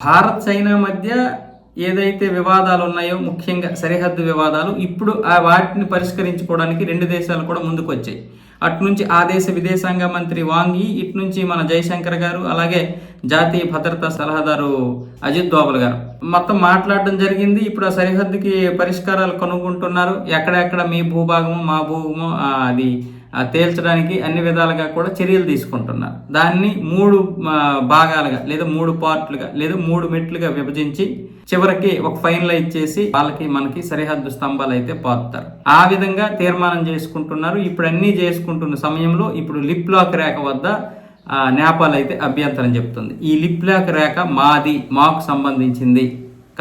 Bharat China మధ్య ఏదైతే వివాదాలు ఉన్నాయో, ముఖ్యంగా సరిహద్దు వివాదాలు, ఇప్పుడు వాటిని పరిష్కరించుకోవడానికి రెండు దేశాలు కూడా ముందుకు వచ్చాయి. అటు నుంచి ఆ దేశ విదేశాంగ మంత్రి వాంగ్ యీ, ఇటు నుంచి మన జయశంకర్ గారు, అలాగే జాతీయ భద్రతా సలహాదారు అజిత్ దోవల్ గారు మొత్తం మాట్లాడడం జరిగింది. ఇప్పుడు ఆ సరిహద్దుకి పరిష్కారాలు కనుక్కుంటున్నారు. ఎక్కడెక్కడ మీ భూభాగము మా భూభాగము అది తేల్చడానికి అన్ని విధాలుగా కూడా చర్యలు తీసుకుంటున్నారు. దాన్ని 3 భాగాలుగా లేదా 3 పార్ట్లుగా లేదా 3 మెట్లుగా విభజించి చివరికి ఒక ఫైనలైజ్ చేసి వాళ్ళకి మనకి సరిహద్దు స్తంభాలు అయితే పాతుతారు. ఆ విధంగా తీర్మానం చేసుకుంటున్నారు. ఇప్పుడు అన్నీ చేసుకుంటున్న సమయంలో ఇప్పుడు లిప్ లాక్ రేఖ వద్ద నేపాల్ అయితే అభ్యంతరం చెప్తుంది. ఈ లిప్ లాక్ రేఖ మాది, మాకు సంబంధించింది,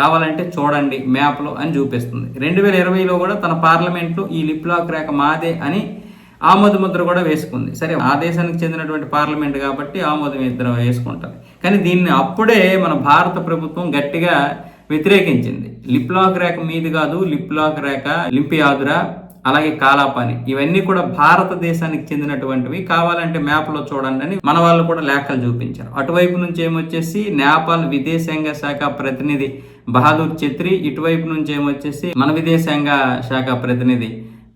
కావాలంటే చూడండి మ్యాప్లో అని చూపిస్తుంది. 2020లో కూడా తన పార్లమెంట్లో ఈ లిప్ లాక్ రేఖ మాదే అని ఆమోద ముద్ర కూడా వేసుకుంది. సరే, ఆ దేశానికి చెందినటువంటి పార్లమెంట్ కాబట్టి ఆమోదం ఇద్దరు వేసుకుంటారు. కానీ దీన్ని అప్పుడే మన భారత ప్రభుత్వం గట్టిగా వ్యతిరేకించింది. లిప్ లాక్ రేఖ మీది కాదు, లిప్ లాక్ రేఖ లింపియాదురా, అలాగే కాలాపాని, ఇవన్నీ కూడా భారతదేశానికి చెందినటువంటివి, కావాలంటే మ్యాప్లో చూడండి అని మన వాళ్ళు కూడా లేఖలు చూపించారు. అటువైపు నుంచి ఏమొచ్చేసి నేపాల్ విదేశాంగ శాఖ ప్రతినిధి బహదూర్ ఛత్రి, ఇటువైపు నుంచి ఏమొచ్చేసి మన విదేశాంగ శాఖ ప్రతినిధి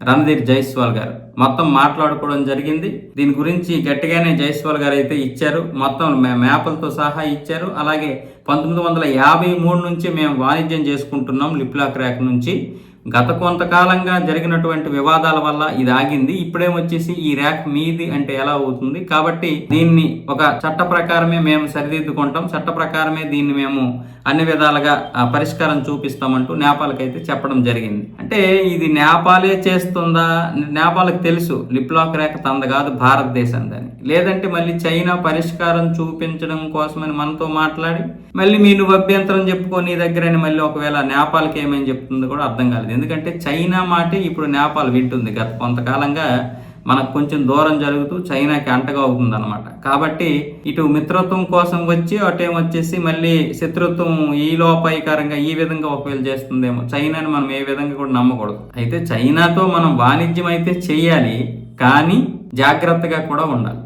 రణధీర్ జైస్వాల్ గారు మొత్తం మాట్లాడుకోవడం జరిగింది. దీని గురించి గట్టిగానే జైస్వాల్ గారు అయితే ఇచ్చారు, మొత్తం మ్యాప్లతో సహా ఇచ్చారు. అలాగే 1953 నుంచి మేము వాణిజ్యం చేసుకుంటున్నాం లిప్ లాక్ రేఖ నుంచి. గత కొంతకాలంగా జరిగినటువంటి వివాదాల వల్ల ఇది ఆగింది. ఇప్పుడేమొచ్చేసి ఈ రేఖ మీది అంటే ఎలా అవుతుంది, కాబట్టి దీన్ని ఒక చట్ట ప్రకారమే మేము సరిదిద్దుకుంటాం, చట్ట ప్రకారమే దీన్ని మేము అన్ని విధాలుగా పరిష్కారం చూపిస్తామంటూ నేపాల్కి అయితే చెప్పడం జరిగింది. అంటే ఇది నేపాలే చేస్తుందా? నేపాల్కి తెలుసు లిప్ లాక్ రేఖ తంద కాదు, భారతదేశందని. లేదంటే మళ్ళీ చైనా పరిష్కారం చూపించడం కోసమని మనతో మాట్లాడి మళ్ళీ నువ్వు అభ్యంతరం చెప్పుకో నీ దగ్గరని మళ్ళీ ఒకవేళ నేపాల్కి ఏమని చెప్తుందో కూడా అర్థం కాలేదు. ఎందుకంటే చైనా మాటే ఇప్పుడు నేపాల్ వింటుంది. గత కొంతకాలంగా మనకు కొంచెం దూరం జరుగుతూ చైనాకి అంటగా అవుతుంది అనమాట. కాబట్టి ఇటు మిత్రత్వం కోసం వచ్చి అటేమొచ్చేసి మళ్ళీ శత్రుత్వం ఈ లోపాయికారంగా ఈ విధంగా ఒకవేళ చేస్తుందేమో. చైనాని మనం ఏ విధంగా కూడా నమ్మకూడదు. అయితే చైనాతో మనం వాణిజ్యం అయితే చేయాలి, కానీ జాగ్రత్తగా కూడా ఉండాలి.